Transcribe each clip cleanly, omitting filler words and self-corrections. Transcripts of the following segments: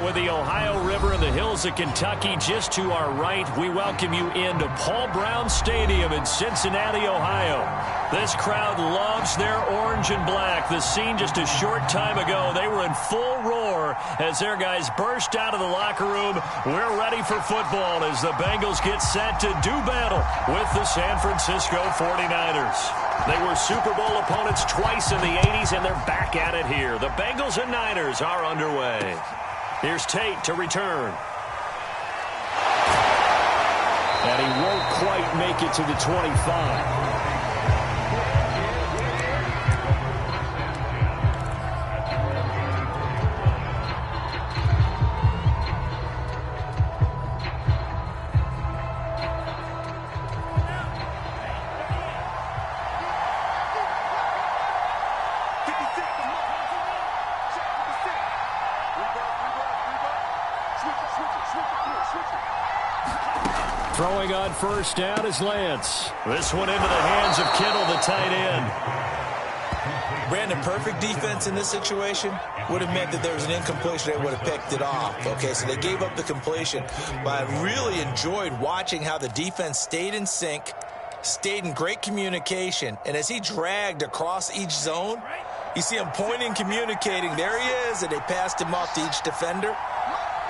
With the Ohio River and the hills of Kentucky just to our right, we welcome you into Paul Brown Stadium in Cincinnati, Ohio. This crowd loves their orange and black. The scene just a short time ago, they were in full roar as their guys burst out of the locker room. We're ready for football as the Bengals get set to do battle with the San Francisco 49ers. They were Super Bowl opponents twice in the 80s, and they're back at it here. The Bengals and Niners are underway. Here's Tate to return. And he won't quite make it to the 25. Throwing on first down is Lance. This one into the hands of Kittle, the tight end. Brandon, perfect defense in this situation would have meant that there was an incompletion. They would have picked it off. Okay, so they gave up the completion. But I really enjoyed watching how the defense stayed in sync, stayed in great communication. And as he dragged across each zone, you see him pointing, communicating. There he is, and they passed him off to each defender.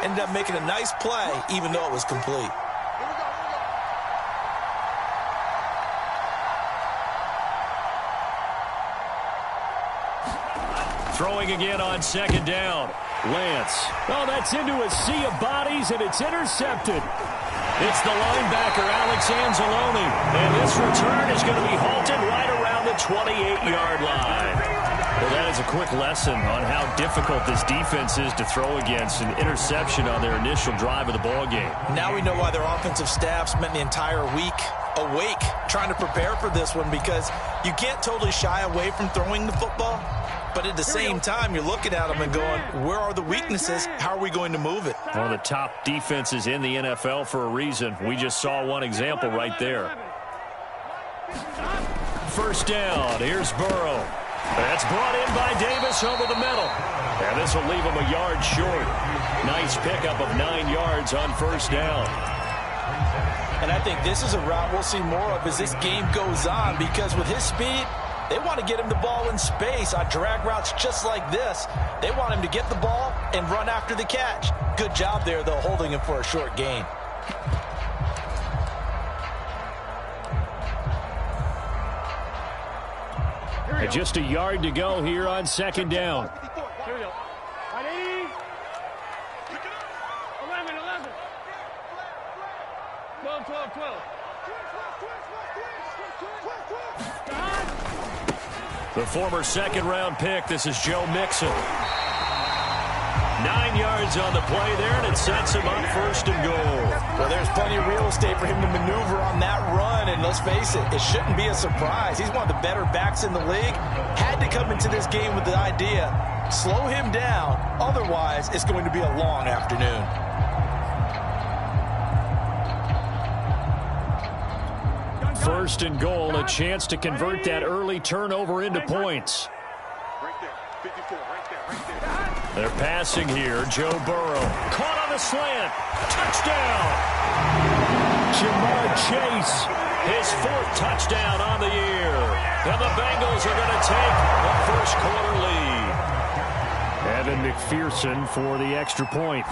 Ended up making a nice play, even though it was complete. Throwing again on second down. Lance. Oh, that's into a sea of bodies, and it's intercepted. It's the linebacker, Alex Anzalone. And this return is going to be halted right around the 28-yard line. Well, that is a quick lesson on how difficult this defense is to throw against. An interception on their initial drive of the ballgame. Now we know why their offensive staff spent the entire week awake trying to prepare for this one, because you can't totally shy away from throwing the football. But at the same time, you're looking at them and going, where are the weaknesses? How are we going to move it? One of the top defenses in the NFL for a reason. We just saw one example right there. First down. Here's Burrow. That's brought in by Davis over the middle. And this will leave him a yard short. Nice pickup of 9 yards on first down. And I think this is a route we'll see more of as this game goes on, because with his speed, they want to get him the ball in space on drag routes just like this. They want him to get the ball and run after the catch. Good job there, though, holding him for a short gain. And just a yard to go here on second down. Here we go. 11, 12. 12. The former second-round pick, this is Joe Mixon. 9 yards on the play there, and it sets him up first and goal. Well, there's plenty of real estate for him to maneuver on that run, and let's face it, it shouldn't be a surprise. He's one of the better backs in the league. Had to come into this game with the idea, slow him down, otherwise it's going to be a long afternoon. First and goal, a chance to convert that early turnover into points. They're passing here. Joe Burrow caught on the slant. Touchdown. Jamar Chase, his 4th touchdown on the year. And the Bengals are going to take the first quarter lead. Evan McPherson for the extra point.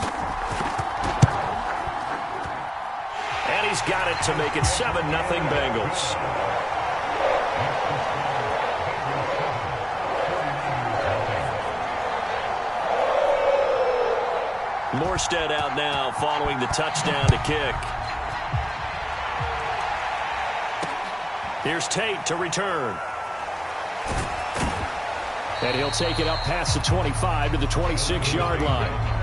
And he's got it to make it 7-0 Bengals. Morstead out now following the touchdown to kick. Here's Tate to return. And he'll take it up past the 25 to the 26-yard line.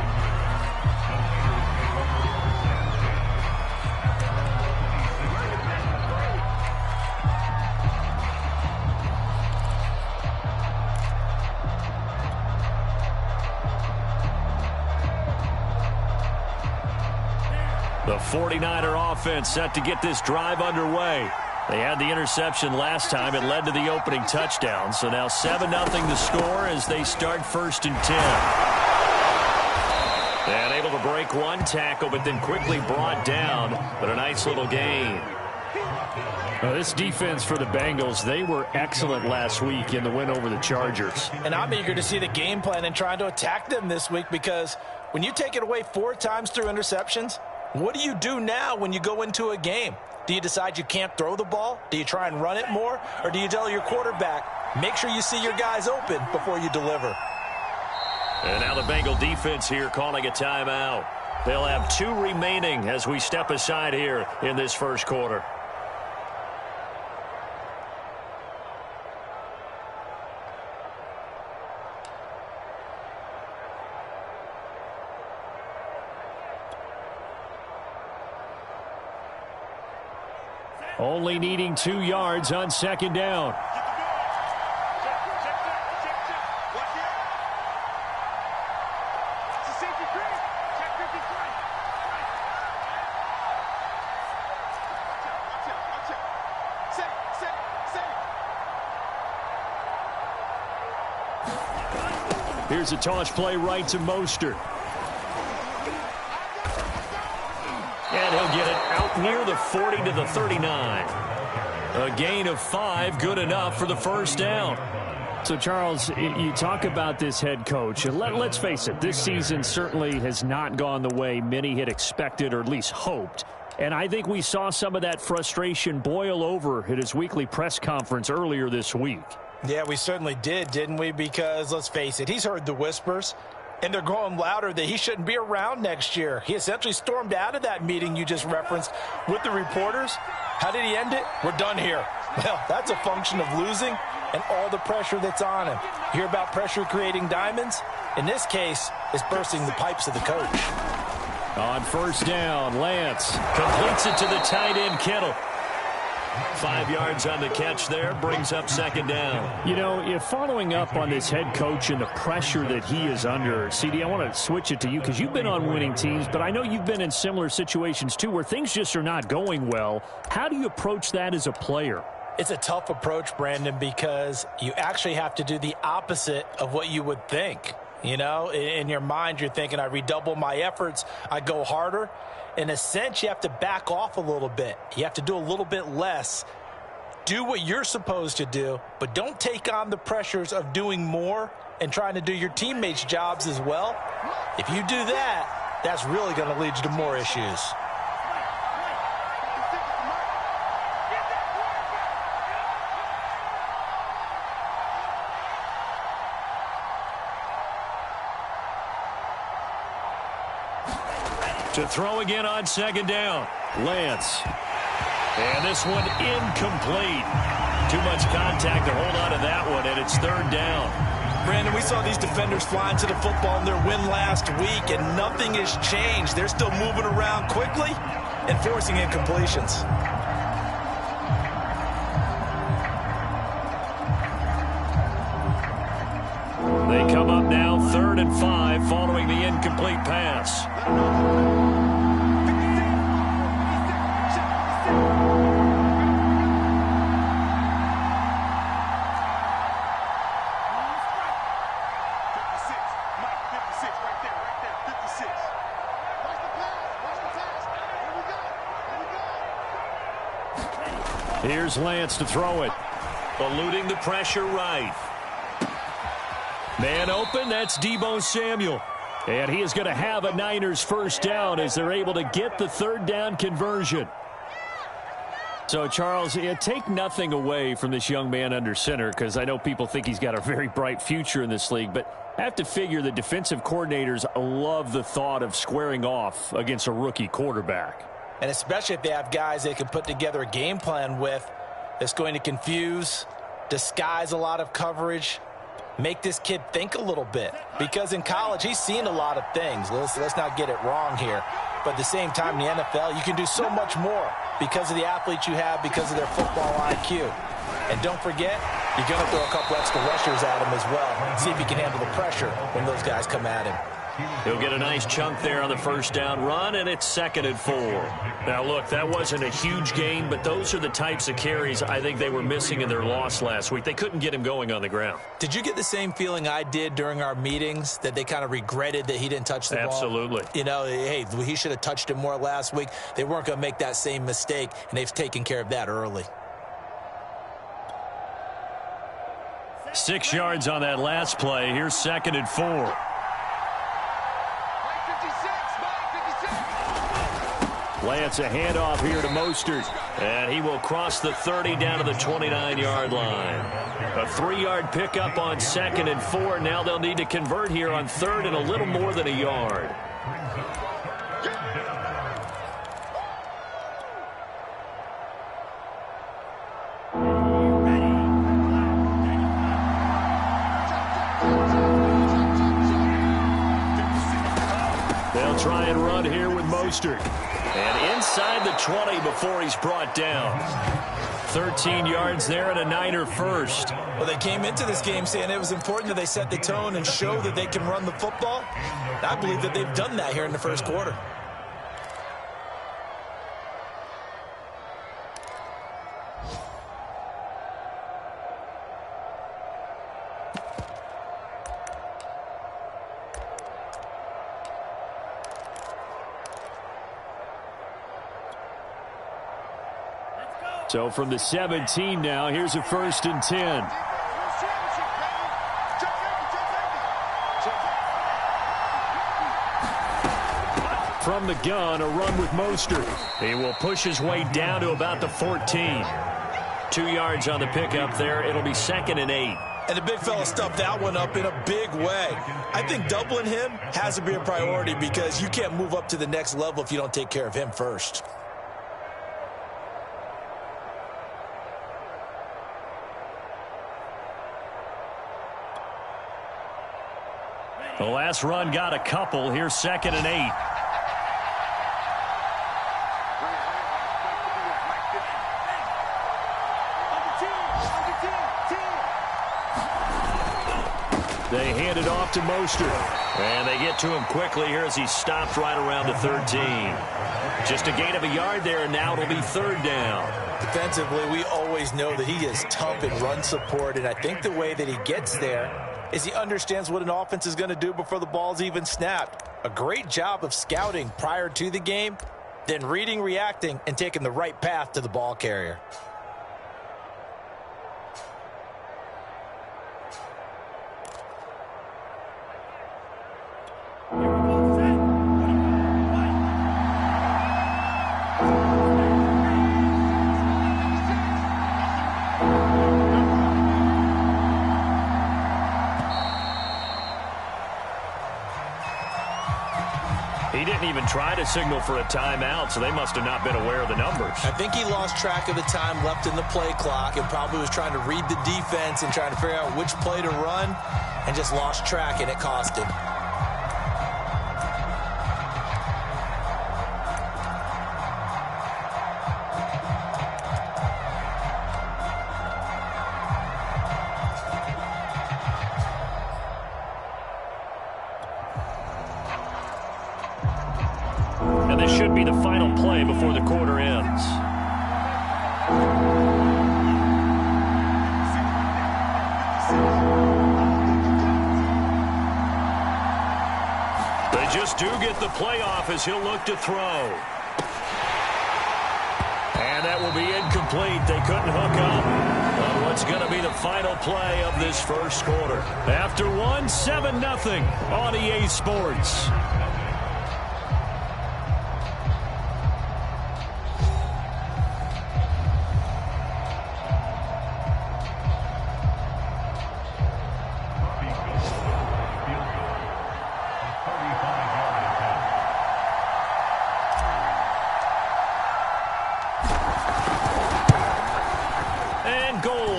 The 49er offense set to get this drive underway. They had the interception last time. It led to the opening touchdown. So now 7-0 to score as they start 1st and 10. And break one tackle, but then quickly brought down. But a nice little gain. This defense for the Bengals, they were excellent last week in the win over the Chargers. And I'm eager to see the game plan and trying to attack them this week, because when you take it away 4 times through interceptions, what do you do now when you go into a game? Do you decide you can't throw the ball? Do you try and run it more? Or do you tell your quarterback, make sure you see your guys open before you deliver? And now the Bengal defense here calling a timeout. They'll have 2 remaining as we step aside here in this first quarter. Only needing 2 yards on second down. Here's a toss play right to Mostert. And he'll get it out near the 40 to the 39. A gain of 5, good enough for the first down. So, Charles, you talk about this head coach. And let's face it, this season certainly has not gone the way many had expected or at least hoped. And I think we saw some of that frustration boil over at his weekly press conference earlier this week. Yeah, we certainly did, didn't we? Because, let's face it, he's heard the whispers, and they're growing louder that he shouldn't be around next year. He essentially stormed out of that meeting you just referenced with the reporters. How did he end it? We're done here. Well, that's a function of losing and all the pressure that's on him. You hear about pressure creating diamonds? In this case, it's bursting the pipes of the coach. On first down, Lance completes it to the tight end, Kittle. 5 yards on the catch there, brings up second down. You know, if following up on this head coach and the pressure that he is under, CD, I want to switch it to you because you've been on winning teams, but I know you've been in similar situations too where things just are not going well. How do you approach that as a player? It's a tough approach, Brandon, because you actually have to do the opposite of what you would think. You know, in your mind, you're thinking, I redouble my efforts, I go harder. In a sense, you have to back off a little bit. You have to do a little bit less. Do what you're supposed to do, but don't take on the pressures of doing more and trying to do your teammates' jobs as well. If you do that, that's really going to lead you to more issues. To throw again on second down, Lance. And this one incomplete. Too much contact to hold on to that one, and it's third down. Brandon, we saw these defenders flying to the football in their win last week, and nothing has changed. They're still moving around quickly and forcing incompletions. They come up now 3rd and 5 following the incomplete pass. Here's Lance to throw it. Eluding the pressure right. Man open, that's Deebo Samuel. And he is going to have a Niners first down as they're able to get the third down conversion. So, Charles, take nothing away from this young man under center because I know people think he's got a very bright future in this league, but I have to figure the defensive coordinators love the thought of squaring off against a rookie quarterback. And especially if they have guys they can put together a game plan with that's going to confuse, disguise a lot of coverage, make this kid think a little bit. Because in college, he's seen a lot of things. Let's not get it wrong here. But at the same time, in the NFL, you can do so much more because of the athletes you have, because of their football IQ. And don't forget, you're going to throw a couple extra rushers at him as well. See if he can handle the pressure when those guys come at him. He'll get a nice chunk there on the first down run, and it's 2nd and 4. Now, look, that wasn't a huge gain, but those are the types of carries I think they were missing in their loss last week. They couldn't get him going on the ground. Did you get the same feeling I did during our meetings, that they kind of regretted that he didn't touch the ball? Absolutely. You know, hey, he should have touched it more last week. They weren't going to make that same mistake, and they've taken care of that early. 6 yards on that last play. Here's 2nd and 4. Lance, a handoff here to Mostert. And he will cross the 30 down to the 29-yard line. A 3-yard pickup on 2nd and 4. Now they'll need to convert here on 3rd and a little more than a yard. They'll try and run here with Mostert. And inside the 20 before he's brought down. 13 yards there and a Niner first. Well, they came into this game saying it was important that they set the tone and show that they can run the football. I believe that they've done that here in the first quarter. So from the 17 now, here's a 1st and 10. From the gun, a run with Mostert. He will push his way down to about the 14. 2 yards on the pickup there. It'll be 2nd and 8. And the big fella stuffed that one up in a big way. I think doubling him has to be a priority because you can't move up to the next level if you don't take care of him first. The last run got a couple. Here's 2nd and 8. They hand it off to Mostert. And they get to him quickly here as he stopped right around the 13. Just a gain of a yard there, and now it'll be 3rd down. Defensively, we always know that he is tough in run support, and I think the way that he gets there is he understands what an offense is going to do before the ball's even snapped. A great job of scouting prior to the game, then reading, reacting, and taking the right path to the ball carrier. He didn't even try to signal for a timeout, so they must have not been aware of the numbers. I think he lost track of the time left in the play clock and probably was trying to read the defense and trying to figure out which play to run and just lost track, and it cost him. And this should be the final play before the quarter ends. They just do get the playoff as he'll look to throw. And that will be incomplete. They couldn't hook up on what's going to be the final play of this first quarter. After one, 7-0 on EA Sports.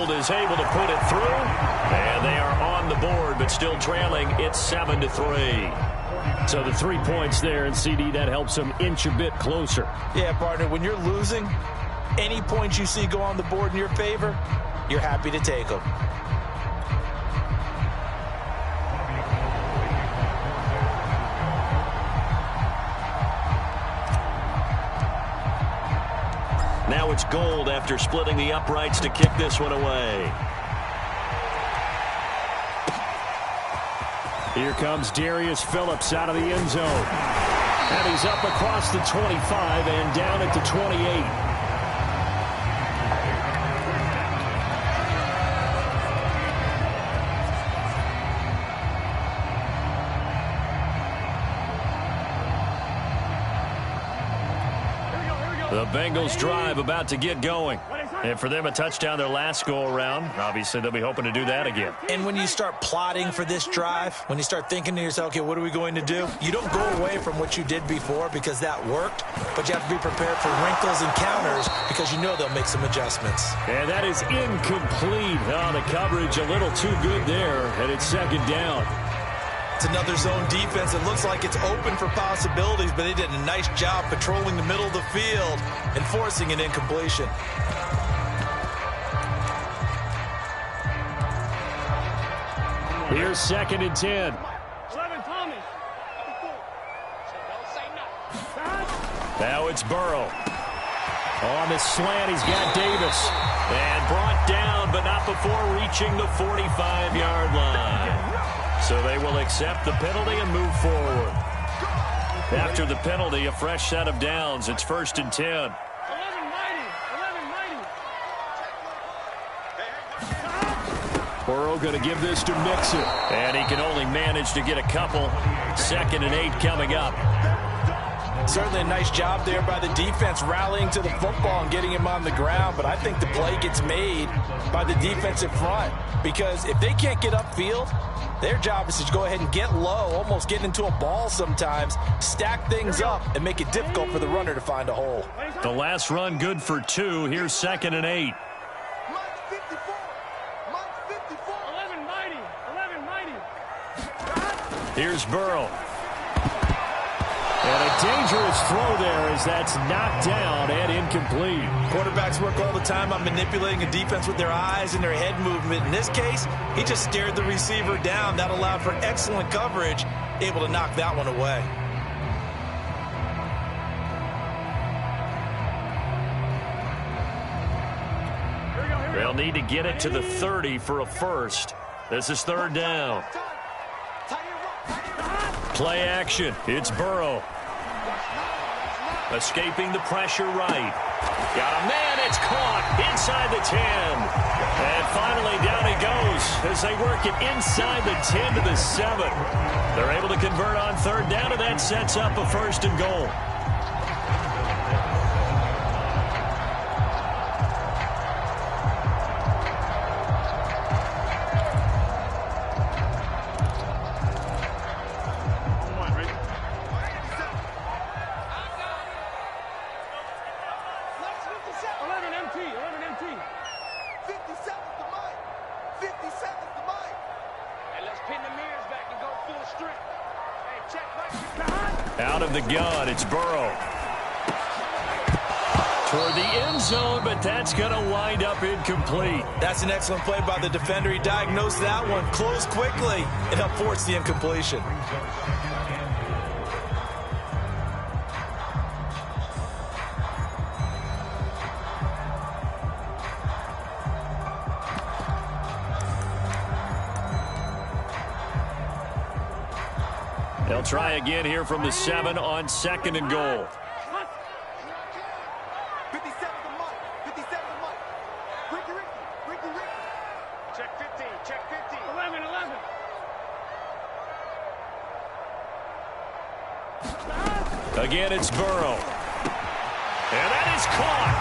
Is able to put it through, and they are on the board, but still trailing. It's 7-3. So the 3 points there, and CD, that helps them inch a bit closer. Yeah, partner, when you're losing, any points you see go on the board in your favor, you're happy to take them. now it's Gold after splitting the uprights to kick this one away. Here comes Darius Phillips out of the end zone. And he's up across the 25 and down at the 28. The Bengals drive about to get going. And for them, a touchdown their last go-around. Obviously, they'll be hoping to do that again. And when you start plotting for this drive, when you start thinking to yourself, okay, what are we going to do? You don't go away from what you did before because that worked, but you have to be prepared for wrinkles and counters because you know they'll make some adjustments. And that is incomplete. Oh, the coverage a little too good there, and it's second down. It's another zone defense. It looks like it's open for possibilities, but they did a nice job patrolling the middle of the field and forcing an incompletion. Here's 2nd and 10. 11, Tommy. Now it's Burrow. On the slant, he's got Davis. And brought down, but not before reaching the 45-yard line. So they will accept the penalty and move forward. After the penalty, a fresh set of downs. It's 1st and 10. 11, Burrow going to give this to Mixon. And he can only manage to get a couple. 2nd and 8 coming up. Certainly a nice job there by the defense rallying to the football and getting him on the ground, but I think the play gets made by the defensive front because if they can't get upfield, their job is to go ahead and get low, almost get into a ball sometimes, stack things up, and make it difficult for the runner to find a hole. The last run good for 2. Here's 2nd and 8. 11, Here's Burrow. And a dangerous throw there as that's knocked down and incomplete. Quarterbacks work all the time on manipulating a defense with their eyes and their head movement. In this case, he just stared the receiver down. That allowed for excellent coverage, able to knock that one away. They'll need to get it to the 30 for a first. This is 3rd down. Play action. It's Burrow. Escaping the pressure right. Got a man. It's caught inside the 10. And finally down he goes as they work it inside the 10 to the 7. They're able to convert on 3rd down, and that sets up a 1st and goal. Out of the gun, it's Burrow. Toward the end zone, but that's going to wind up incomplete. That's an excellent play by the defender. He diagnosed that one, closed quickly, and helped force the incompletion. They'll try again here from the 7 on 2nd and goal. 57 to Mike. 57 to Mike. Ricky. Check 15. Check 15. 11. Again, it's Burrow. And that is caught.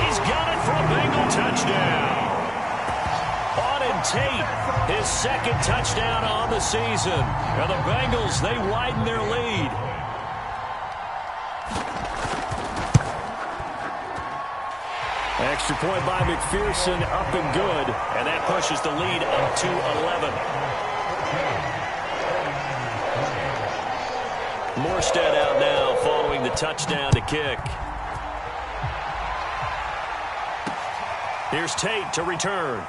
He's got it for a Bengal touchdown. Auden Tate, his 2nd touchdown on the season. Now the Bengals, they widen their lead. Extra point by McPherson, up and good. And that pushes the lead up to 11. Morstead out now following the touchdown to kick. Here's Tate to return.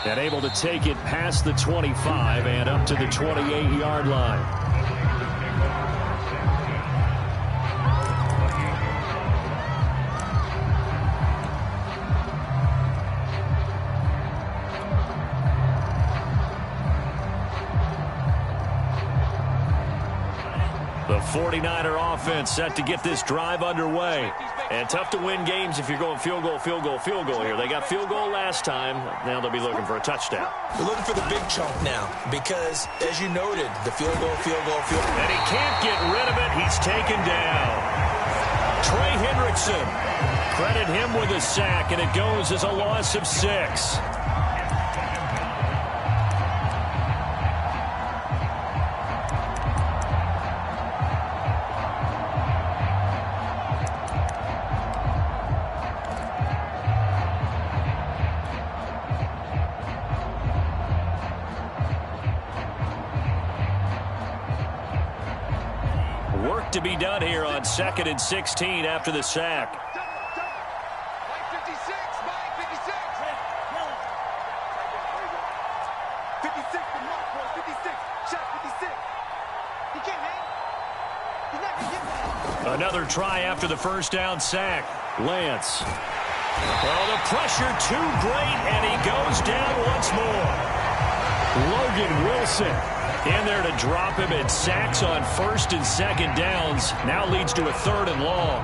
And able to take it past the 25 and up to the 28-yard line. 49er offense set to get this drive underway. And tough to win games if you're going field goal, field goal, field goal here. They got field goal last time. Now they'll be looking for a touchdown. They're looking for the big chunk now because, as you noted, the field goal, field goal, field goal. And he can't get rid of it. He's taken down. Trey Hendrickson. Credit him with a sack, and it goes as a loss of 6. To be done here on 2nd and 16 after the sack. Mike 56, Mike 56. 56 to Mark, bro. 56. Shot 56. He can't hang. He's not going to get that. Another try after the first down sack. Lance. Well, the pressure too great, and he goes down once more. Logan Wilson in there to drop him, and sacks on 1st and 2nd downs. Now leads to a 3rd and long.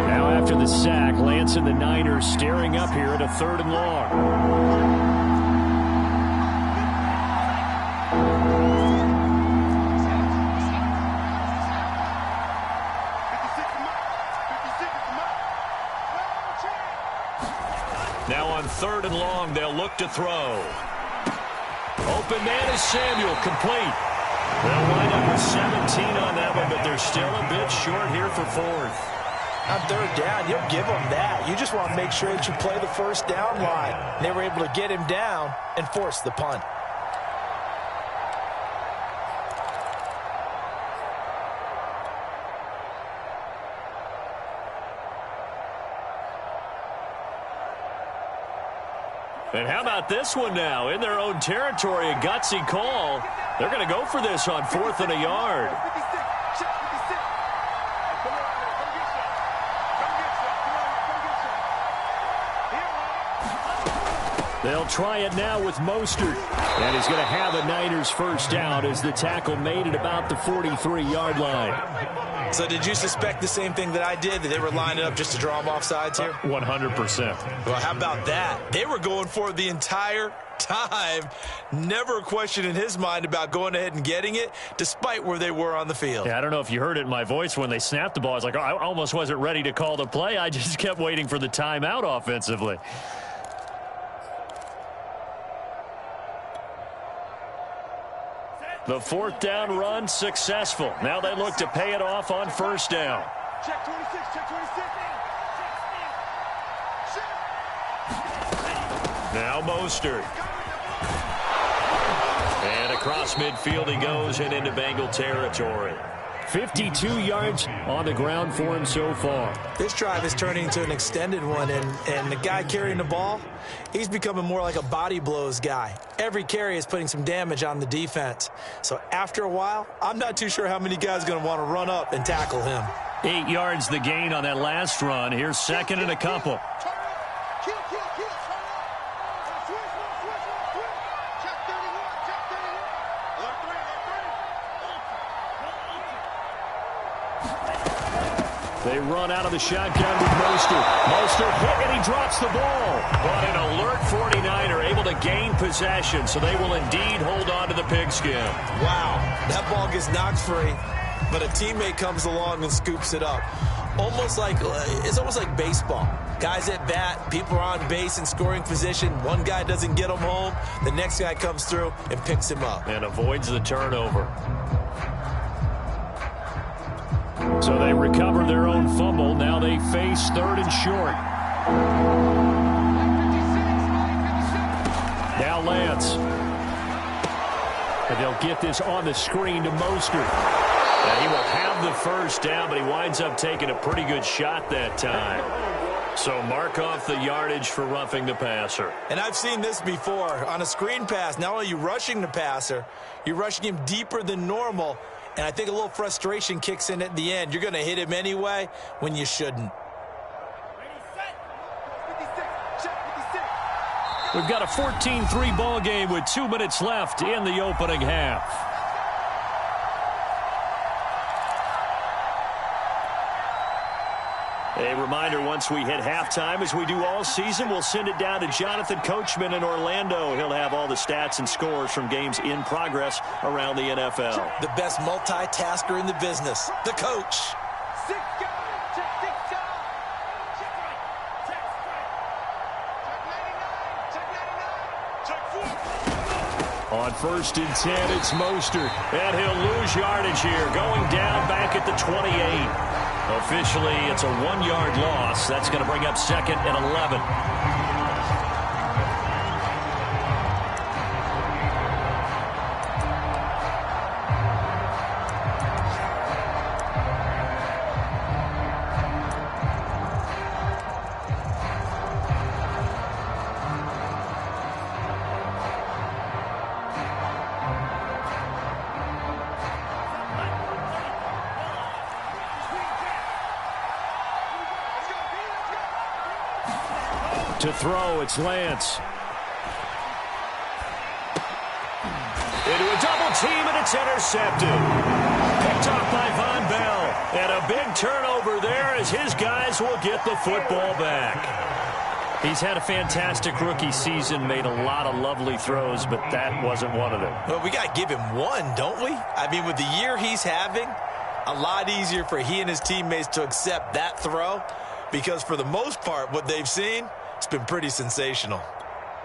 Now after the sack, Lance and the Niners staring up here at a 3rd and long. Now on 3rd and long, they'll look to throw. Open man is Samuel, complete. They'll wind up with 17 on that one, but they're still a bit short here for 4th. On 3rd down, you'll give them that. You just want to make sure that you play the first down line. They were able to get him down and force the punt. And how about this one now? In their own territory, a gutsy call. They're going to go for this on 4th and a yard. 56. Shot 56. Come on, come get shot. Come get shot. Come on, come get shot. Here. They'll try it now with Mostert. And he's going to have a Niners first down as the tackle made at about the 43-yard line. So did you suspect the same thing that I did, that they were lining up just to draw them off sides here? 100%. Well, how about that? They were going for it the entire time. Never a question in his mind about going ahead and getting it, despite where they were on the field. Yeah, I don't know if you heard it in my voice when they snapped the ball. I was like, oh, I almost wasn't ready to call the play. I just kept waiting for the timeout offensively. The 4th down run successful. Now they look to pay it off on 1st down. Check 26, check 26. Now Mostert. And across midfield he goes and into Bengal territory. 52 yards on the ground for him so far. This drive is turning into an extended one, and the guy carrying the ball, he's becoming more like a body blows guy. Every carry is putting some damage on the defense. So after a while, I'm not too sure how many guys are going to want to run up and tackle him. 8 yards the gain on that last run. Here's 2nd and a couple. Kill. Switch. Check 31, check 31. They run out of the shotgun with Mostert. Mostert hit, and he drops the ball. But an alert 49er able to gain possession, so they will indeed hold on to the pigskin. Wow, that ball gets knocked free, but a teammate comes along and scoops it up. It's almost like baseball. Guys at bat, people are on base in scoring position. One guy doesn't get him home. The next guy comes through and picks him up. And avoids the turnover. So they recover their own fumble. Now they face 3rd and short. Now Lance. And they'll get this on the screen to Mostert. And he will have the first down, but he winds up taking a pretty good shot that time. So mark off the yardage for roughing the passer. And I've seen this before. On a screen pass, not only are you rushing the passer, you're rushing him deeper than normal. And I think a little frustration kicks in at the end. You're going to hit him anyway when you shouldn't. We've got a 14-3 ball game with 2 minutes left in the opening half. A reminder, once we hit halftime, as we do all season, we'll send it down to Jonathan Coachman in Orlando. He'll have all the stats and scores from games in progress around the NFL. The best multitasker in the business, the coach. 6 guys. Check 6 times. Check right. Check straight. Check 99. Check 4. On 1st and 10, it's Mostert. And he'll lose yardage here, going down back at the 28. Officially, it's a 1-yard loss. That's going to bring up 2nd and 11. To throw, it's Lance. Into a double team, and it's intercepted. Picked off by Von Bell. And a big turnover there as his guys will get the football back. He's had a fantastic rookie season, made a lot of lovely throws, but that wasn't one of them. Well, we got to give him one, don't we? I mean, with the year he's having, a lot easier for he and his teammates to accept that throw, because for the most part, what they've seen, it's been pretty sensational.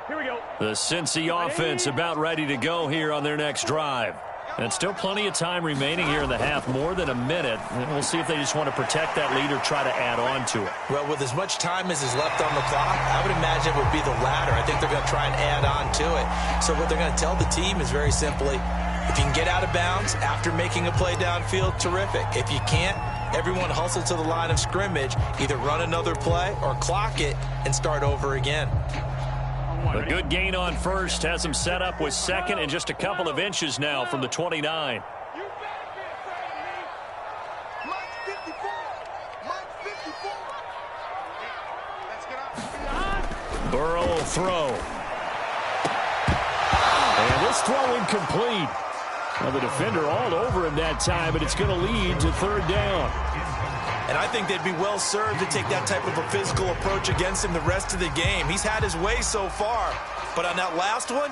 Here we go. The Cincy offense about ready to go here on their next drive. And still plenty of time remaining here in the half, more than a minute. And we'll see if they just want to protect that lead or try to add on to it. Well, with as much time as is left on the clock, I would imagine it would be the latter. I think they're going to try and add on to it. So what they're going to tell the team is very simply, if you can get out of bounds after making a play downfield, terrific. If you can't, everyone hustle to the line of scrimmage, either run another play or clock it and start over again. A good gain on 1st has them set up with 2nd and just a couple of inches now from the 29. You better be afraid of me. Mike's 54. Mike's 54. Let's get up. Burrow will throw. And this throw incomplete. Well, the defender all over him that time, but it's going to lead to 3rd down. And I think they'd be well served to take that type of a physical approach against him the rest of the game. He's had his way so far, but on that last one,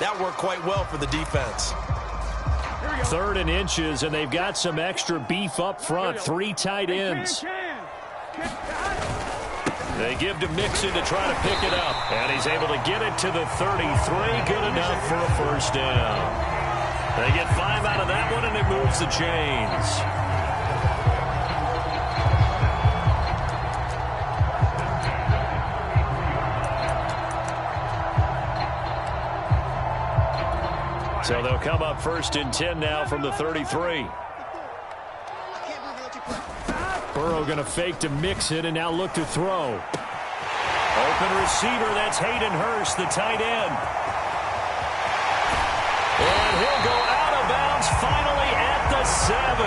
that worked quite well for the defense. 3rd and inches, and they've got some extra beef up front. 3 tight ends. They give to Mixon to try to pick it up. And he's able to get it to the 33. Good enough for a 1st down. They get 5 out of that one, and it moves the chains. So they'll come up 1st and 10 now from the 33. Burrow going to fake to Mixon and now look to throw. Open receiver, that's Hayden Hurst, the tight end. And he'll go out of bounds finally at the 7.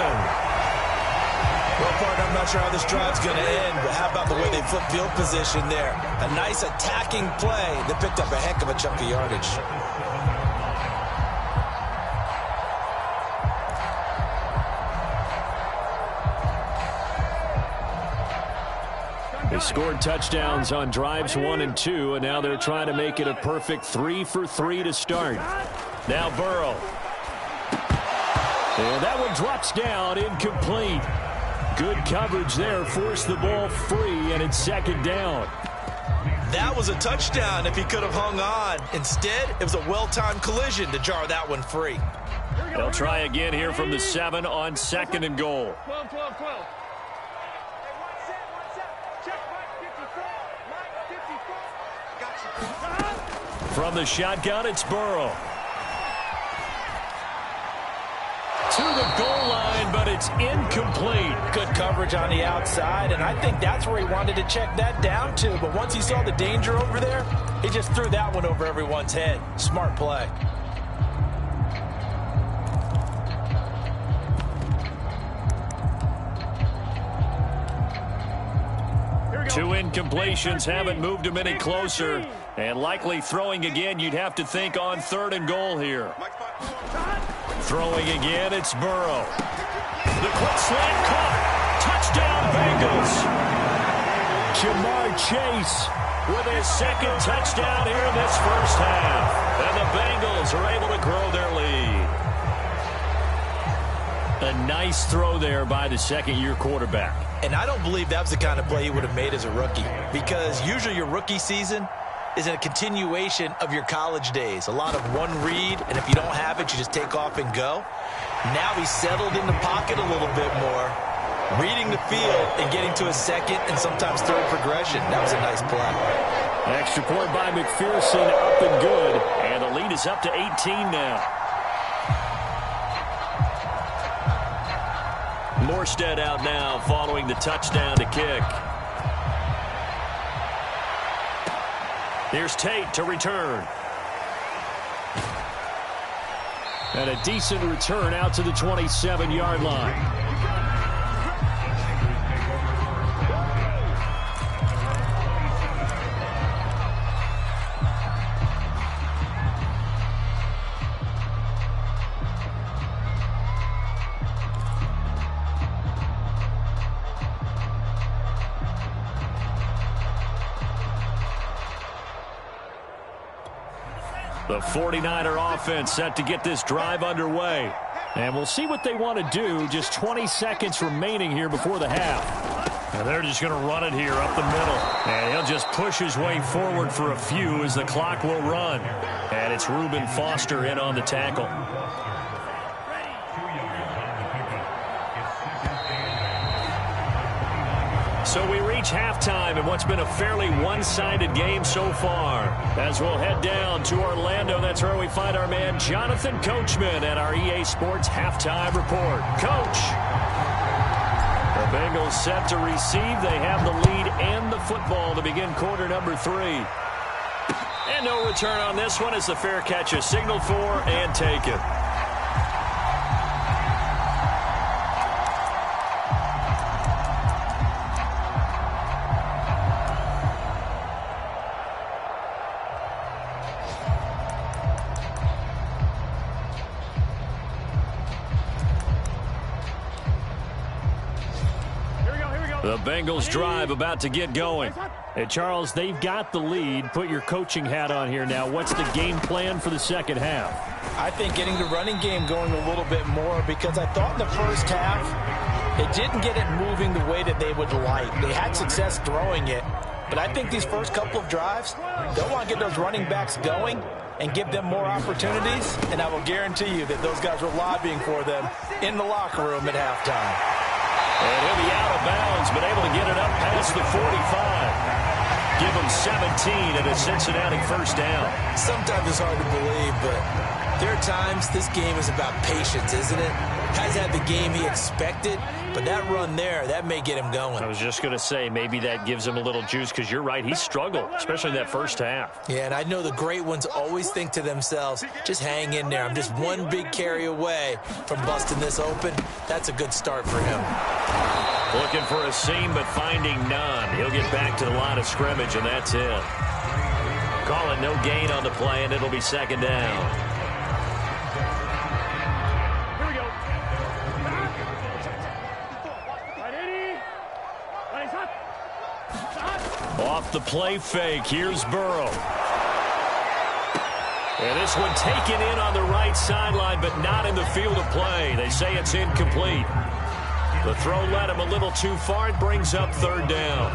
Well, partner, I'm not sure how this drive's going to end, but how about the way they flip field position there? A nice attacking play that picked up a heck of a chunk of yardage. They scored touchdowns on drives 1 and 2, and now they're trying to make it a perfect 3 for 3 to start. Now Burrow. And that one drops down, incomplete. Good coverage there, forced the ball free, and it's 2nd down. That was a touchdown if he could have hung on. Instead, it was a well-timed collision to jar that one free. They'll try again here from the 7 on 2nd and goal. 12, 12, 12. From the shotgun, it's Burrow. To the goal line, but it's incomplete. Good coverage on the outside, and I think that's where he wanted to check that down to. But once he saw the danger over there, he just threw that one over everyone's head. Smart play. Two incompletions haven't moved him any closer. And likely throwing again, you'd have to think on 3rd and goal here. Throwing again, it's Burrow. The quick slant caught. Touchdown, Bengals. Ja'Marr Chase with his second touchdown here in this first half. And the Bengals are able to grow their lead. A nice throw there by the second-year quarterback. And I don't believe that was the kind of play he would have made as a rookie, because usually your rookie season is a continuation of your college days. A lot of one read, and if you don't have it, you just take off and go. Now he's settled in the pocket a little bit more, reading the field and getting to a second and sometimes third progression. That was a nice play. Extra point by McPherson, up and good. And the lead is up to 18 now. Morstead out now following the touchdown to kick. Here's Tate to return. And a decent return out to the 27-yard line. The 49er offense set to get this drive underway. And we'll see what they want to do. Just 20 seconds remaining here before the half. And they're just going to run it here up the middle. And he'll just push his way forward for a few as the clock will run. And it's Reuben Foster in on the tackle. So we reach halftime in what's been a fairly one-sided game so far. As we'll head down to Orlando, that's where we find our man Jonathan Coachman at our EA Sports Halftime Report. Coach! The Bengals set to receive. They have the lead and the football to begin quarter number 3. And no return on this one as the fair catch is signaled for and taken. The Bengals drive about to get going. Hey, Charles, they've got the lead. Put your coaching hat on here now. What's the game plan for the second half? I think getting the running game going a little bit more, because I thought in the first half they didn't get it moving the way that they would like. They had success throwing it, but I think these first couple of drives, they'll want to get those running backs going and give them more opportunities, and I will guarantee you that those guys were lobbying for them in the locker room at halftime. And he'll be out of bounds, but able to get it up past the 45. Give him 17 and a Cincinnati first down. Sometimes it's hard to believe, but there are times this game is about patience, isn't it? Has had the game he expected, but that run there, that may get him going. I was just going to say, maybe that gives him a little juice, because you're right, he struggled, especially in that first half. Yeah, and I know the great ones always think to themselves, just hang in there. I'm just one big carry away from busting this open. That's a good start for him. Looking for a seam, but finding none. He'll get back to the line of scrimmage, and that's it. Call it no gain on the play, and it'll be second down. Off the play fake, here's Burrow. And this one taken in on the right sideline, but not in the field of play. They say it's incomplete. The throw led him a little too far. It brings up third down.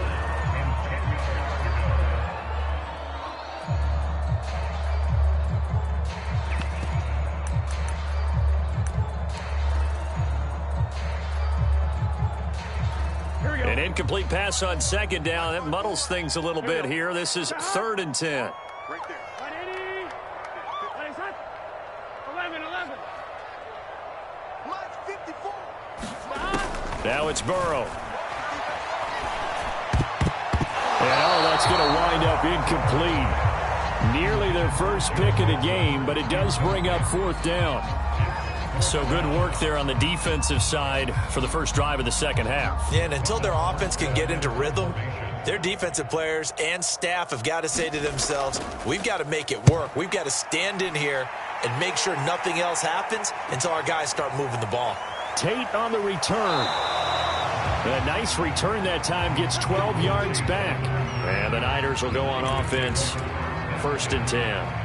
An incomplete pass on second down. That muddles things a little bit here. This is 3rd and 10. Right there. 11. March 54. Now it's Burrow. And that's going to wind up incomplete. Nearly their first pick of the game, but it does bring up 4th down. So good work there on the defensive side for the first drive of the second half. Yeah, and until their offense can get into rhythm, their defensive players and staff have got to say to themselves, we've got to make it work. We've got to stand in here and make sure nothing else happens until our guys start moving the ball. Tate on the return. A nice return that time, gets 12 yards back. And the Niners will go on offense, 1st and 10.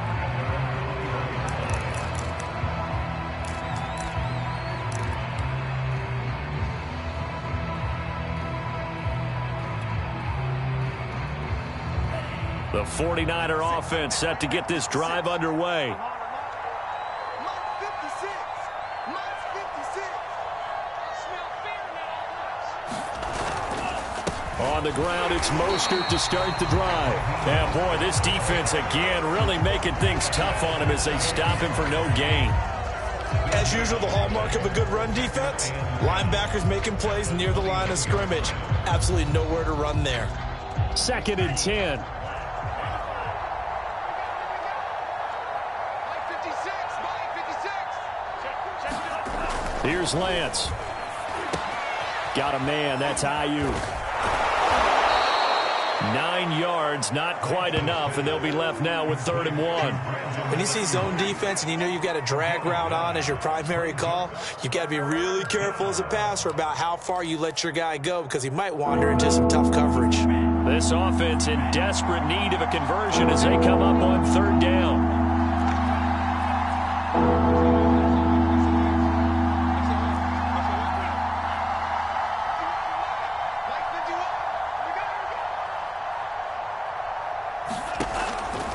The 49er offense set to get this drive underway. On the ground, it's Mostert to start the drive. Yeah, boy, this defense again really making things tough on him as they stop him for no gain. As usual, the hallmark of a good run defense, linebackers making plays near the line of scrimmage. Absolutely nowhere to run there. 2nd and 10. Here's Lance. Got a man. That's Ayuk. 9 yards, not quite enough, and they'll be left now with 3rd and 1. When you see zone defense and you know you've got a drag route on as your primary call, you've got to be really careful as a passer about how far you let your guy go because he might wander into some tough coverage. This offense in desperate need of a conversion as they come up on 3rd down.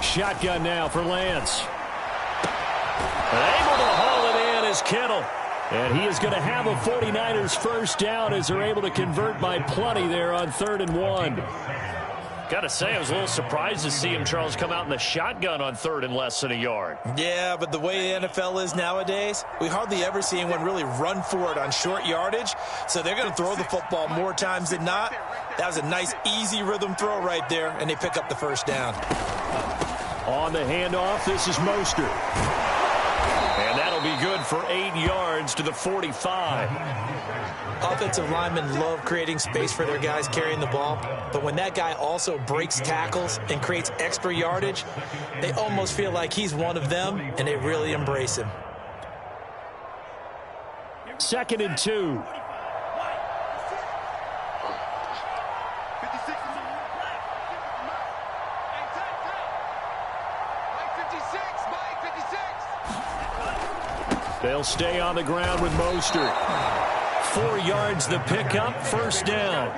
Shotgun now for Lance. Able to haul it in is Kittle. And he is going to have a 49ers first down as they're able to convert by plenty there on 3rd and 1. Got to say, I was a little surprised to see him, Charles, come out in the shotgun on 3rd and less than a yard. Yeah, but the way the NFL is nowadays, we hardly ever see anyone really run for it on short yardage. So they're going to throw the football more times than not. That was a nice, easy rhythm throw right there, and they pick up the first down. On the handoff, this is Mostert. And that'll be good for 8 yards to the 45. Offensive linemen love creating space for their guys carrying the ball, but when that guy also breaks tackles and creates extra yardage, they almost feel like he's one of them, and they really embrace him. 2nd and 2. They'll stay on the ground with Mostert. 4 yards the pickup, first down.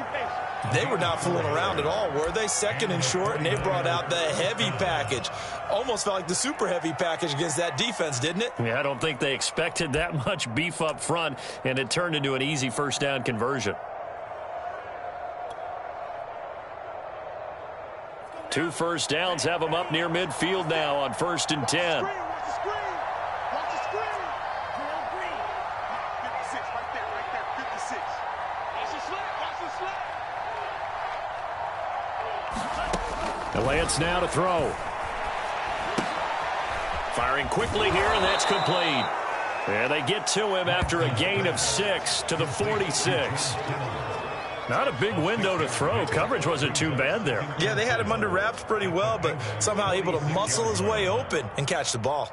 They were not fooling around at all, were they? 2nd and short, and they brought out the heavy package. Almost felt like the super heavy package against that defense, didn't it? Yeah, I don't think they expected that much beef up front, and it turned into an easy first down conversion. 2 first downs have them up near midfield now on 1st and 10. Lance now to throw. Firing quickly here, and that's complete. And they get to him after a gain of 6 to the 46. Not a big window to throw. Coverage wasn't too bad there. Yeah, they had him under wraps pretty well, but somehow able to muscle his way open and catch the ball.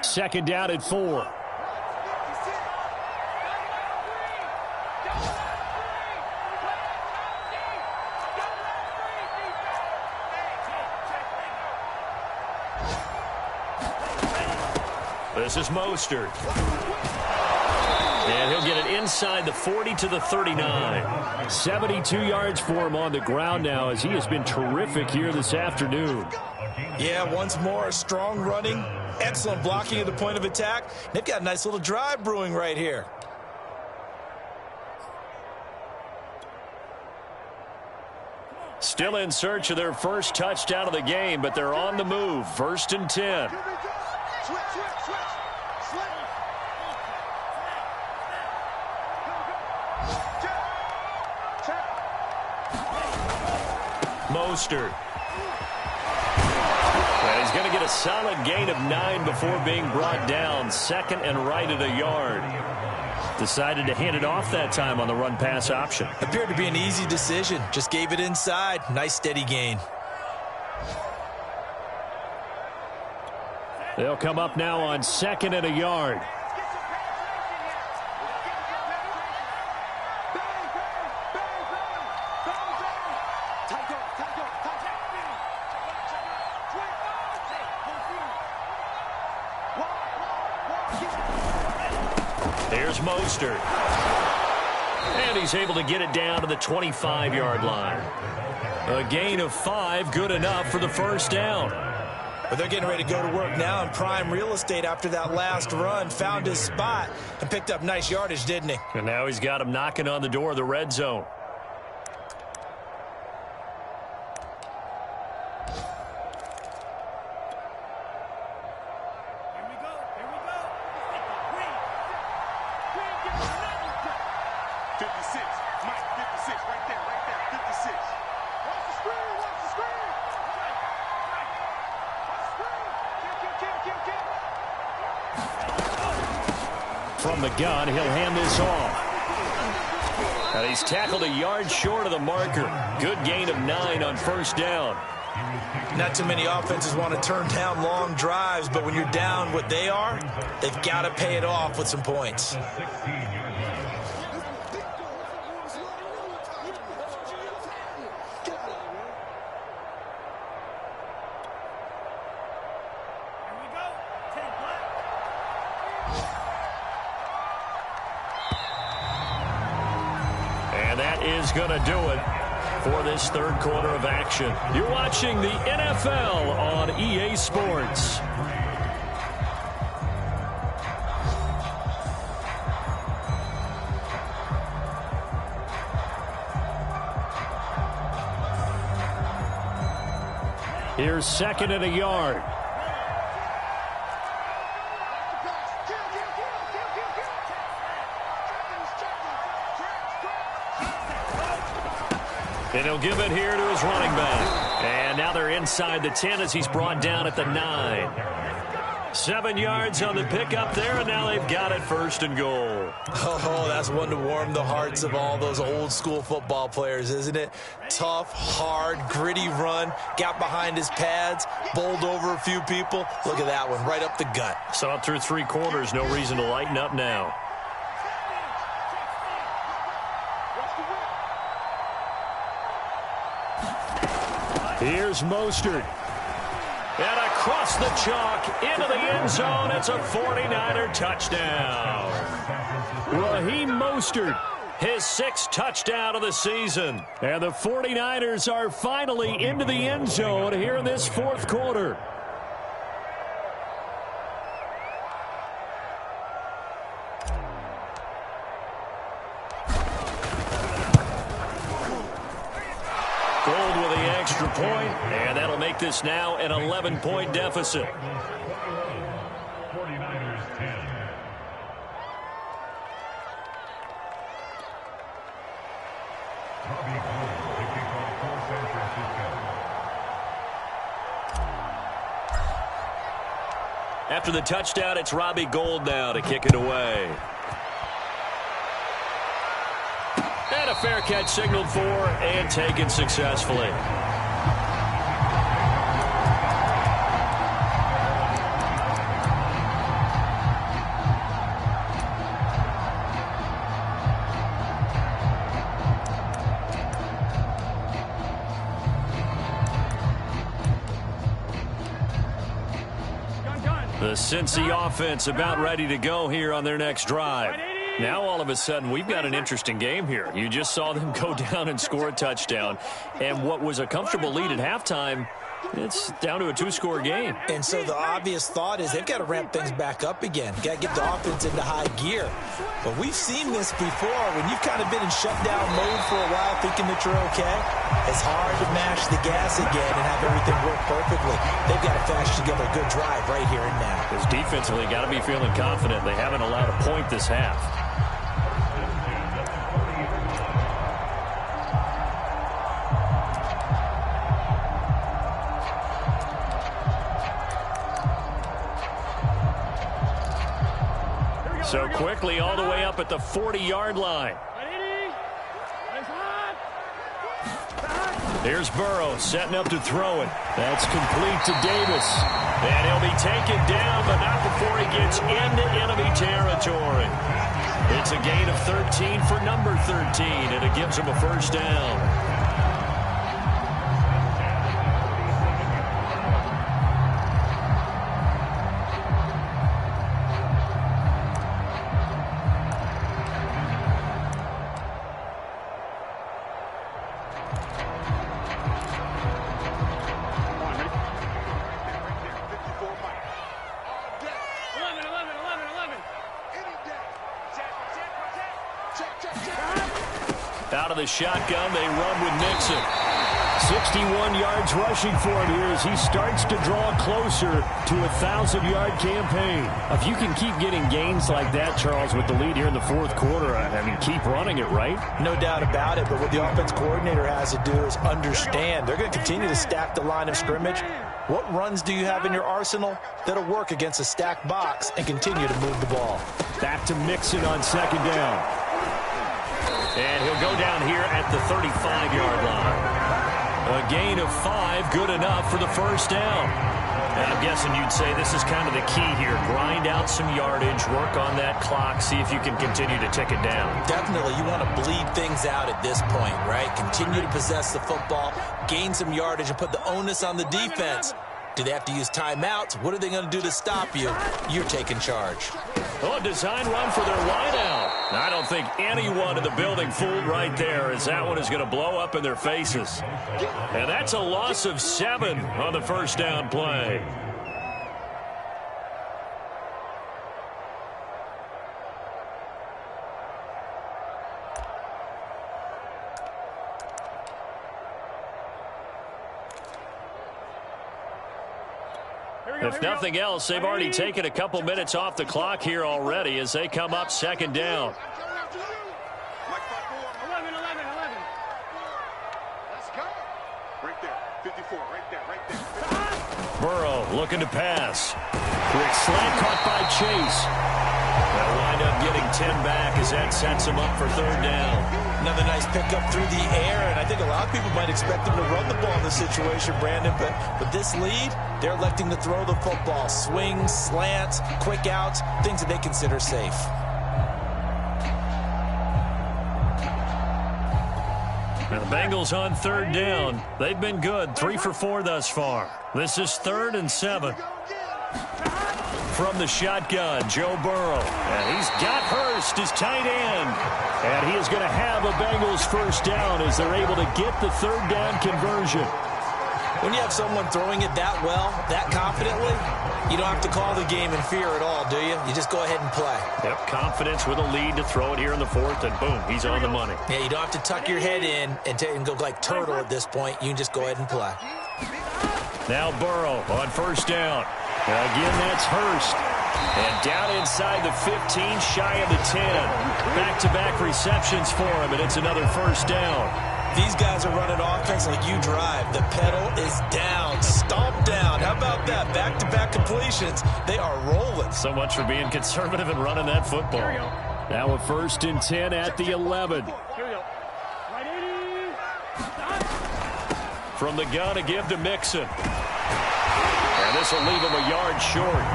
Second down at 4. This is Mostert. And he'll get it inside the 40 to the 39. 72 yards for him on the ground now as he has been terrific here this afternoon. Yeah, once more, strong running, excellent blocking at the point of attack. They've got a nice little drive brewing right here. Still in search of their first touchdown of the game, but they're on the move. 1st and 10. Mostert. And he's going to get a solid gain of 9 before being brought down. 2nd and right at a yard. Decided to hand it off that time on the run-pass option. Appeared to be an easy decision. Just gave it inside. Nice steady gain. They'll come up now on 2nd and a yard. Here's Mostert. And he's able to get it down to the 25-yard line. A gain of 5, good enough for the first down. But they're getting ready to go to work now in prime real estate after that last run. Found his spot and picked up nice yardage, didn't he? And now he's got him knocking on the door of the red zone. From the gun, he'll hand this off. And he's tackled a yard short of the marker. Good gain of 9 on first down. Not too many offenses want to turn down long drives, but when you're down what they are, they've got to pay it off with some points. Going to do it for this third quarter of action. You're watching the NFL on EA Sports. Here's 2nd and a yard. And he'll give it here to his running back. And now they're inside the 10 as he's brought down at the 9. 7 yards on the pickup there, and now they've got it 1st and goal. Oh, that's one to warm the hearts of all those old school football players, isn't it? Tough, hard, gritty run. Got behind his pads, bowled over a few people. Look at that one, right up the gut. Saw it through 3 quarters. No reason to lighten up now. Here's Mostert. And across the chalk into the end zone. It's a 49er touchdown. Raheem Mostert, his 6th touchdown of the season. And the 49ers are finally into the end zone here in this 4th quarter. Gold with the extra point, and that'll make this now an 11-point deficit. 49ers 10. Robbie Gould to kick off for San Francisco. After the touchdown, it's Robbie Gould now to kick it away. And a fair catch signaled for and taken successfully. The Cincy offense about ready to go here on their next drive. Now, all of a sudden, we've got an interesting game here. You just saw them go down and score a touchdown. And what was a comfortable lead at halftime, it's down to a 2-score game. And so the obvious thought is they've got to ramp things back up again. Got to get the offense into high gear. But we've seen this before. When you've kind of been in shutdown mode for a while thinking that you're okay, it's hard to mash the gas again and have everything work perfectly. They've got to flash together a good drive right here and now. Because defensively, got to be feeling confident. They haven't allowed a point this half. So quickly all the way up at the 40-yard line. Here's Burrow setting up to throw it. That's complete to Davis. And he'll be taken down, but not before he gets into enemy territory. It's a gain of 13 for number 13, and it gives him a first down. Out of the shotgun, they run with Mixon. 61 yards rushing for him here as he starts to draw closer to a 1,000-yard campaign. If you can keep getting gains like that, Charles, with the lead here in the fourth quarter, I mean, keep running it, right? No doubt about it, but what the offense coordinator has to do is understand. They're going to continue to stack the line of scrimmage. What runs do you have in your arsenal that'll work against a stacked box and continue to move the ball? Back to Mixon on second down. And he'll go down here at the 35-yard line. A gain of 5, good enough for the first down. And I'm guessing you'd say this is kind of the key here. Grind out some yardage, work on that clock, see if you can continue to tick it down. Definitely, you want to bleed things out at this point, right? Continue to possess the football, gain some yardage, and put the onus on the defense. Do they have to use timeouts? What are they going to do to stop you? You're taking charge. Oh, a design run for their wideout. I don't think anyone in the building fooled right there, as that one is going to blow up in their faces. And that's a loss of 7 on the first down play. If nothing else, they've already taken a couple minutes off the clock here already as they come up second down. 11. Let's go. Right there. 54. Right there. Burrow looking to pass. Quick slant caught by Chase. They'll wind up getting 10 back as that sets him up for third down. Another nice pickup through the air, and I think a lot of people might expect them to run the ball in this situation, Brandon, but with this lead, they're electing to throw the football. Swings, slants, quick outs, things that they consider safe. And the Bengals on third down. They've been good, 3 for 4 thus far. This is 3rd and 7. From the shotgun, Joe Burrow. And he's got Hurst, his tight end. And he is going to have a Bengals first down as they're able to get the third down conversion. When you have someone throwing it that well, that confidently, you don't have to call the game in fear at all, do you? You just go ahead and play. Yep, confidence with a lead to throw it here in the fourth, and boom, he's on the money. Yeah, you don't have to tuck your head in and go like turtle at this point. You can just go ahead and play. Now Burrow on first down. Again, that's Hurst. And down inside the 15, shy of the 10. Back-to-back receptions for him, and it's another first down. These guys are running offense like you drive. The pedal is down, stomp down. How about that? Back-to-back completions. They are rolling. So much for being conservative and running that football. Now a 1st and 10 at the 11. From the gun to give to Mixon. And this will leave him a yard short.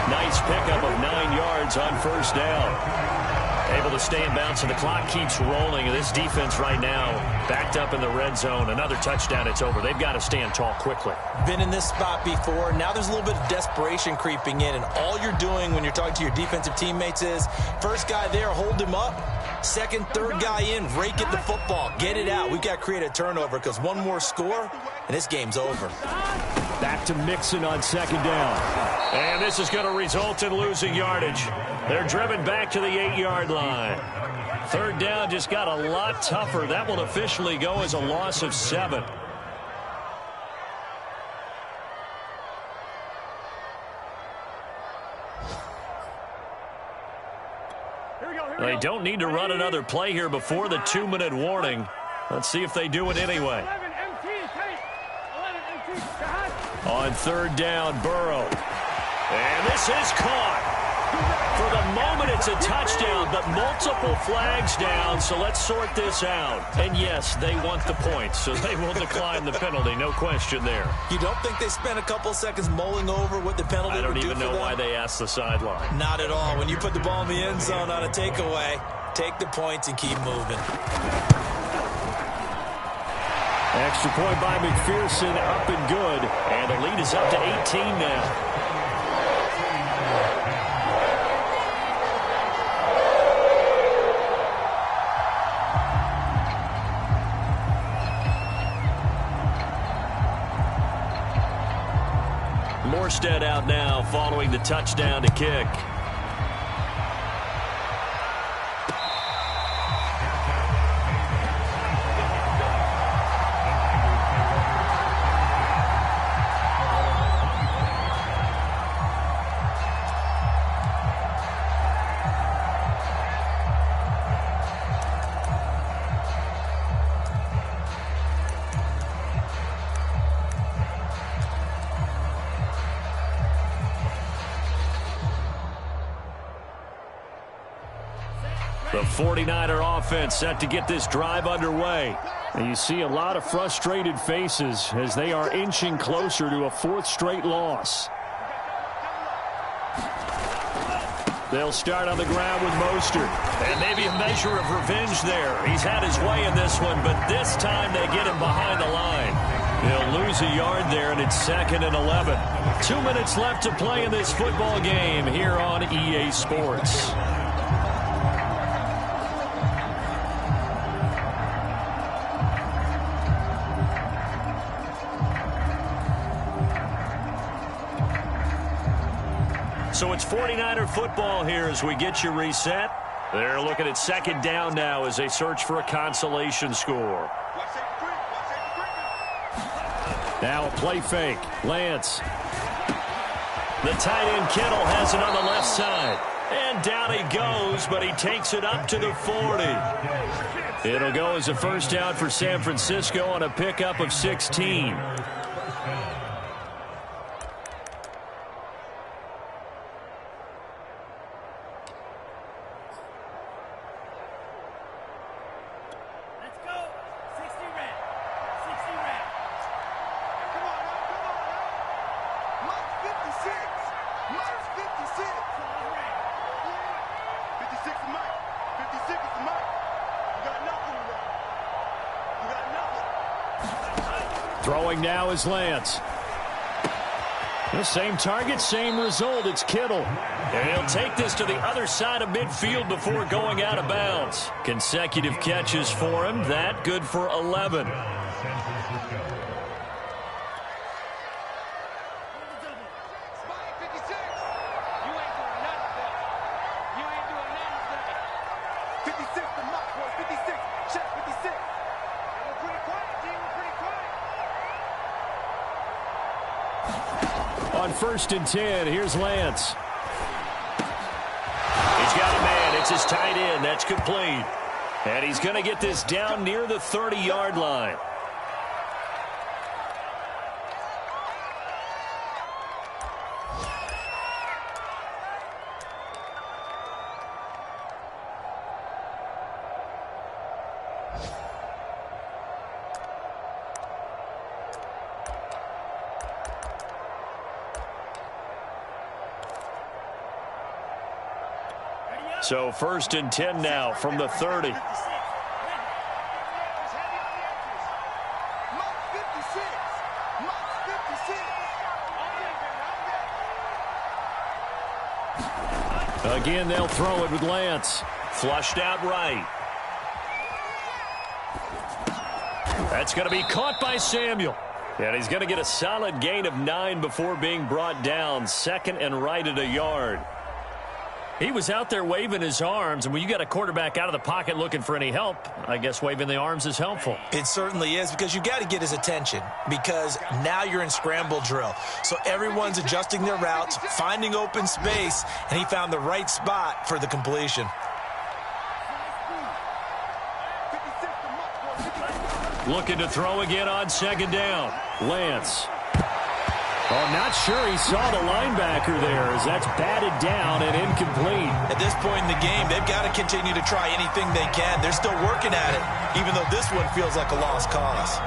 Nice pickup of 9 yards on first down. Able to stay in bounds, and the clock keeps rolling. And this defense right now backed up in the red zone. Another touchdown, it's over. They've got to stand tall quickly. Been in this spot before. Now there's a little bit of desperation creeping in, and all you're doing when you're talking to your defensive teammates is first guy there, hold him up. Second, third guy in, rake at the football. Get it out. We've got to create a turnover because one more score, and this game's over. Back to Mixon on second down. And this is going to result in losing yardage. They're driven back to the 8-yard line. Third down just got a lot tougher. That will officially go as a loss of 7. They don't need to run another play here before the 2-minute warning. Let's see if they do it anyway. On third down, Burrow. And this is caught. For the moment, it's a touchdown, but multiple flags down, so let's sort this out. And yes, they want the points, so they will decline the penalty, no question there. You don't think they spent a couple seconds mulling over what the penalty I would don't do even for know them? why they asked the sideline. Not at all. When you put the ball in the end zone on a takeaway, take the points and keep moving. Extra point by McPherson, up and good. And the lead is up to 18 now. Morstead out now following the touchdown to kick. The 49er offense set to get this drive underway. And you see a lot of frustrated faces as they are inching closer to a fourth straight loss. They'll start on the ground with Mostert. And maybe a measure of revenge there. He's had his way in this one, but this time they get him behind the line. They'll lose a yard there, and it's 2nd and 11. 2 minutes left to play in this football game here on EA Sports. So it's 49er football here as we get you reset. They're looking at 2nd down now as they search for a consolation score. Now a play fake. Lance. The tight end Kittle has it on the left side. And down he goes, but he takes it up to the 40. It'll go as a first down for San Francisco on a pickup of 16. Throwing now is Lance. The same target, same result. It's Kittle. And he'll take this to the other side of midfield before going out of bounds. Consecutive catches for him. That good for 11. On 1st and 10, here's Lance. He's got a man. It's his tight end. That's complete. And he's going to get this down near the 30-yard line. So 1st and 10 now from the 30. Again, they'll throw it with Lance. Flushed out right. That's going to be caught by Samuel. And he's going to get a solid gain of 9 before being brought down. 2nd and right at a yard. He was out there waving his arms, and when you got a quarterback out of the pocket looking for any help, I guess waving the arms is helpful. It certainly is, because you got to get his attention, because now you're in scramble drill. So everyone's adjusting their routes, finding open space, and he found the right spot for the completion. Looking to throw again on 2nd down. Lance. Oh, not sure he saw the linebacker there as that's batted down and incomplete. At this point in the game, they've got to continue to try anything they can. They're still working at it, even though this one feels like a lost cause.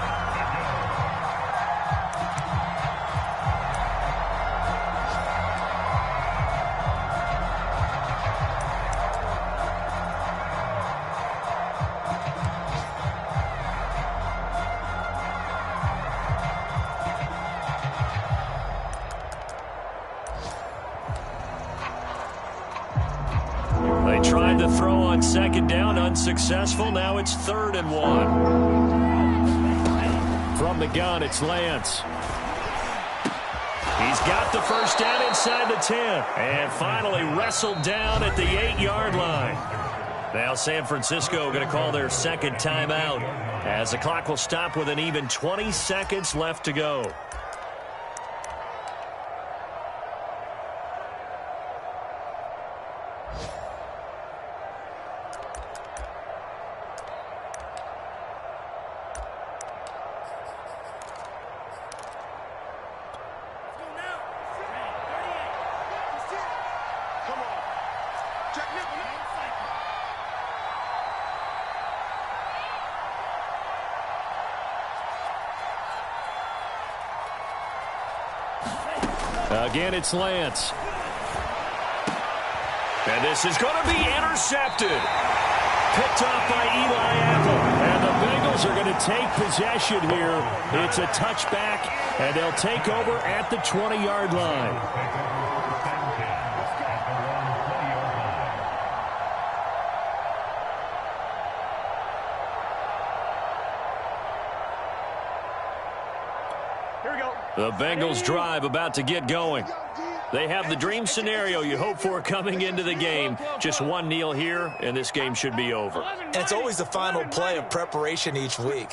They tried to throw on second down, unsuccessful. Now it's 3rd and 1. From the gun, it's Lance. He's got the first down inside the 10. And finally wrestled down at the 8-yard line. Now San Francisco going to call their second timeout as the clock will stop with an even 20 seconds left to go. Again, it's Lance. And this is going to be intercepted. Picked off by Eli Apple. And the Bengals are going to take possession here. It's a touchback, and they'll take over at the 20-yard line. The Bengals drive about to get going. They have the dream scenario you hope for coming into the game. Just one kneel here, and this game should be over. And it's always the final play of preparation each week.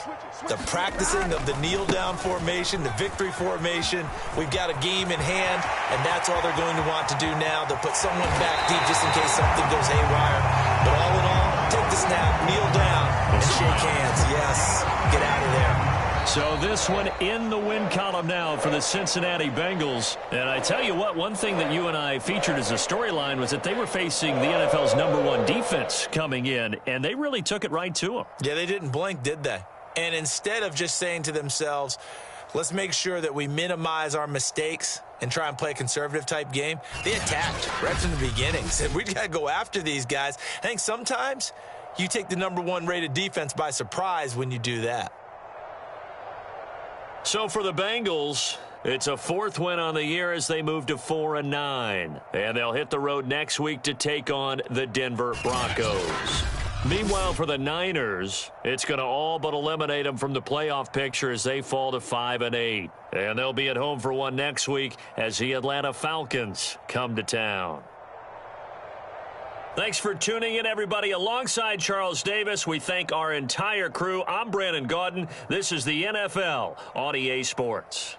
The practicing of the kneel-down formation, the victory formation. We've got a game in hand, and that's all they're going to want to do now. They'll put someone back deep just in case something goes haywire. But all in all, take the snap, kneel down, and shake hands. Yes, get out of there. So this one in the win column now for the Cincinnati Bengals. And I tell you what, one thing that you and I featured as a storyline was that they were facing the NFL's #1 defense coming in, and they really took it right to them. Yeah, they didn't blink, did they? And instead of just saying to themselves, let's make sure that we minimize our mistakes and try and play a conservative-type game, they attacked right from the beginning. Said, we got to go after these guys. I think sometimes you take the #1 rated defense by surprise when you do that. So for the Bengals, it's a 4th win on the year as they move to 4-9. And they'll hit the road next week to take on the Denver Broncos. Meanwhile, for the Niners, it's going to all but eliminate them from the playoff picture as they fall to 5-8. And they'll be at home for one next week as the Atlanta Falcons come to town. Thanks for tuning in, everybody. Alongside Charles Davis, we thank our entire crew. I'm Brandon Gaudin. This is the NFL on EA Sports.